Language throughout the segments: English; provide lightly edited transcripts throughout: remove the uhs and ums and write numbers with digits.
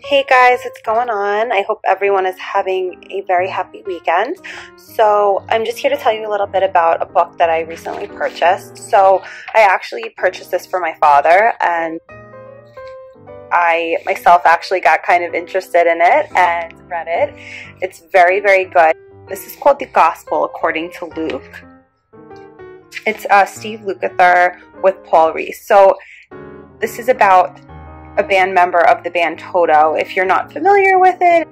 Hey guys, what's going on? I hope everyone is having a very happy weekend. So I'm just here to tell you a little bit about a book that I recently purchased. So I actually purchased this for my father, and I myself actually got kind of interested in it and read it. It's very, very good. This is called The Gospel According to Luke. It's Steve Lukather with Paul Reese. So this is about a band member of the band Toto. If you're not familiar with it,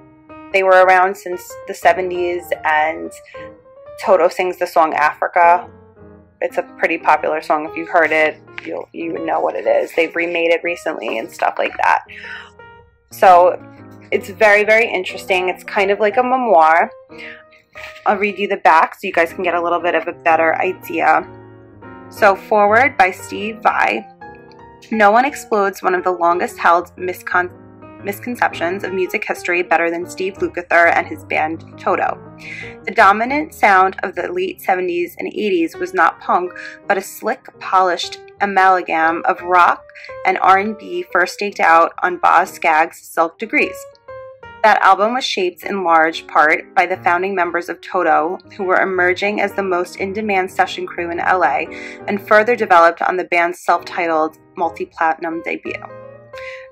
they were around since the 70s, and Toto sings the song Africa. It's a pretty popular song. If you heard it, you would know what it is. They've remade it recently and stuff like that. So it's very, very interesting. It's kind of like a memoir. I'll read you the back so you guys can get a little bit of a better idea. So, foreword by Steve Vai. No one explodes one of the longest held misconceptions of music history better than Steve Lukather and his band Toto. The dominant sound of the late 70s and 80s was not punk, but a slick, polished amalgam of rock and R&B first staked out on Boz Scaggs Silk Degrees. That album was shaped in large part by the founding members of Toto, who were emerging as the most in-demand session crew in LA, and further developed on the band's self-titled multi-platinum debut.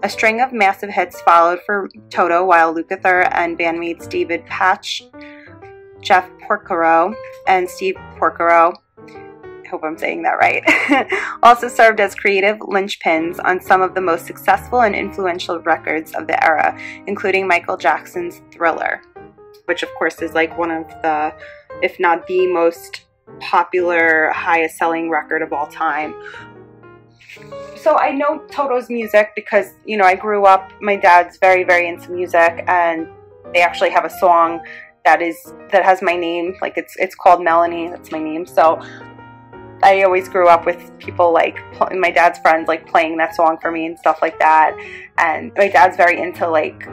A string of massive hits followed for Toto, while Lukather and bandmates David Paich, Jeff Porcaro, and Steve Porcaro, I hope I'm saying that right, also served as creative linchpins on some of the most successful and influential records of the era, including Michael Jackson's Thriller, which of course is like one of the, if not the most popular, highest selling record of all time. So I know Toto's music because, you know, I grew up, my dad's very, very into music, and they actually have a song that has my name, like it's called Melanie, that's my name. So I always grew up with people like my dad's friends like playing that song for me and stuff like that. And my dad's very into like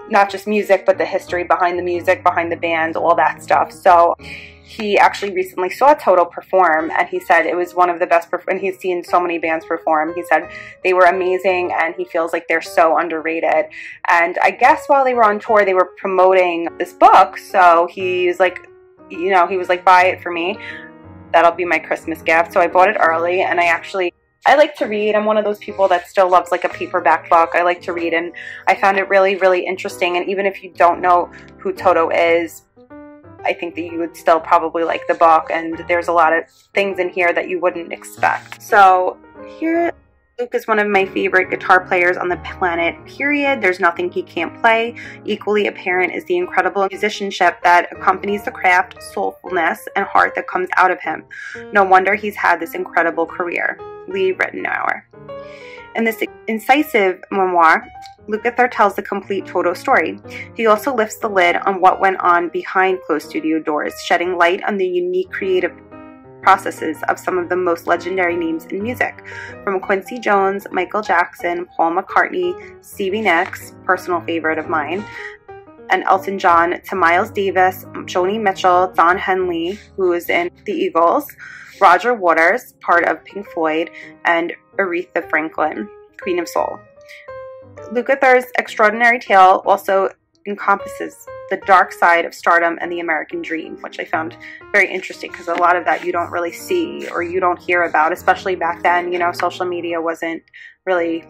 not just music, but the history behind the music, behind the band, all that stuff. So he actually recently saw Toto perform, and he said it was one of the best, and he's seen so many bands perform. He said they were amazing, and he feels like they're so underrated. And I guess while they were on tour, they were promoting this book. So he's like, you know, he was like, buy it for me. That'll be my Christmas gift. So I bought it early, and I like to read. I'm one of those people that still loves like a paperback book. I like to read, and I found it really, really interesting. And even if you don't know who Toto is, I think that you would still probably like the book, and there's a lot of things in here that you wouldn't expect. So here, Luke is one of my favorite guitar players on the planet, period. There's nothing he can't play. Equally apparent is the incredible musicianship that accompanies the craft, soulfulness, and heart that comes out of him. No wonder he's had this incredible career. Lee Ritenour. In this incisive memoir, Lukather tells the complete Toto story. He also lifts the lid on what went on behind closed studio doors, shedding light on the unique creative processes of some of the most legendary names in music, from Quincy Jones, Michael Jackson, Paul McCartney, Stevie Nicks, personal favorite of mine, and Elton John, to Miles Davis, Joni Mitchell, Don Henley, who is in the Eagles, Roger Waters, part of Pink Floyd, and Aretha Franklin, Queen of Soul. Lukather's extraordinary tale also encompasses the dark side of stardom and the American dream, which I found very interesting because a lot of that you don't really see or you don't hear about, especially back then. You know, social media wasn't really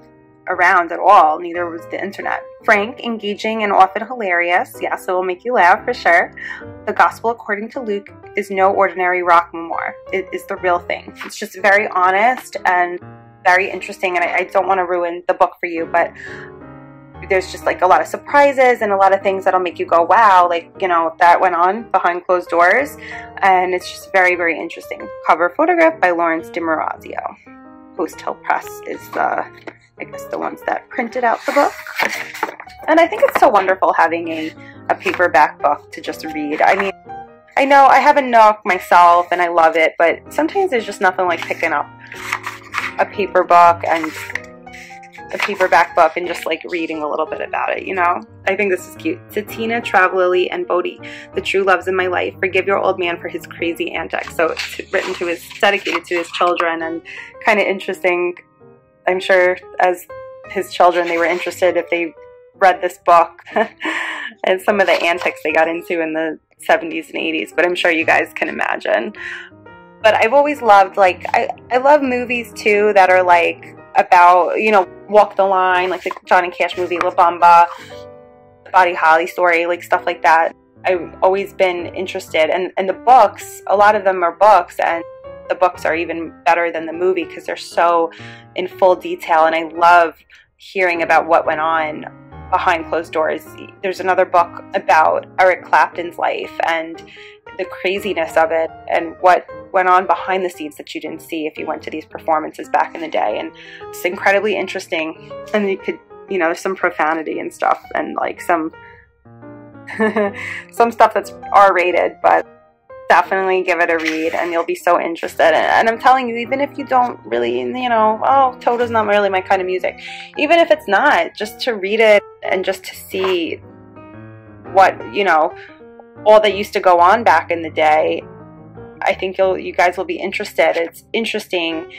around at all, neither was the internet. Frank, engaging, and often hilarious. Yes, it will make you laugh for sure. The Gospel According to Luke is no ordinary rock memoir. It is the real thing. It's just very honest and very interesting, and I don't want to ruin the book for you, but there's just like a lot of surprises and a lot of things that'll make you go, wow, like, you know, that went on behind closed doors. And it's just very, very interesting. Cover photograph by Lawrence DiMarazio. Post Hill Press is I guess the ones that printed out the book. And I think it's so wonderful having a paperback book to just read. I mean, I know I have a Nook myself and I love it, but sometimes there's just nothing like picking up a paper book and a paperback book and just like reading a little bit about it, you know? I think this is cute. To Tina, Travlily, and Bodhi, the true loves in my life, forgive your old man for his crazy antics. So it's dedicated to his children, and kind of interesting. I'm sure as his children, they were interested if they read this book and some of the antics they got into in the 70s and 80s, but I'm sure you guys can imagine. But I've always loved, like, I love movies too that are like about, you know, Walk the Line, like the Johnny Cash movie La Bamba, Buddy Holly story, like stuff like that. I've always been interested, and the books, a lot of them are books, and the books are even better than the movie because they're so in full detail, and I love hearing about what went on behind closed doors. There's another book about Eric Clapton's life and the craziness of it and what went on behind the scenes that you didn't see if you went to these performances back in the day, and it's incredibly interesting. And you could, you know, some profanity and stuff, and like some some stuff that's R-rated, but definitely give it a read and you'll be so interested. And I'm telling you, even if you don't really, you know, oh, Toto's not really my kind of music, even if it's not, just to read it and just to see what, you know, all that used to go on back in the day, I think you guys will be interested. It's interesting,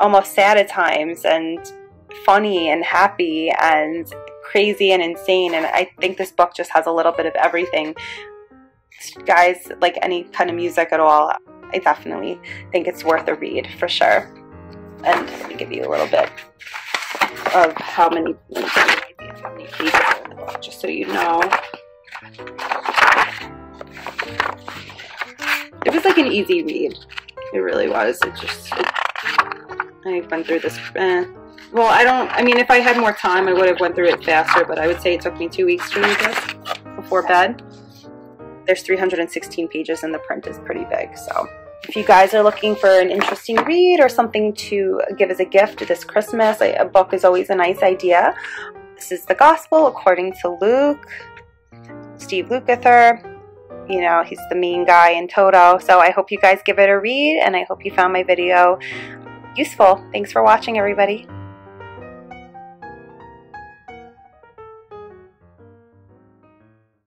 almost sad at times, and funny and happy and crazy and insane, and I think this book just has a little bit of everything. Guys, like any kind of music at all, I definitely think it's worth a read for sure. And let me give you a little bit of how many pages are in the book, just so you know. It was like an easy read. It really was. I went through this. Well, I mean, if I had more time, I would have went through it faster, but I would say it took me 2 weeks to read this before bed. There's 316 pages and the print is pretty big. So if you guys are looking for an interesting read or something to give as a gift this Christmas, a book is always a nice idea. This is the Gospel According to Luke. Steve Lukather, you know, he's the main guy in Toto. So I hope you guys give it a read, and I hope you found my video useful. Thanks for watching, everybody.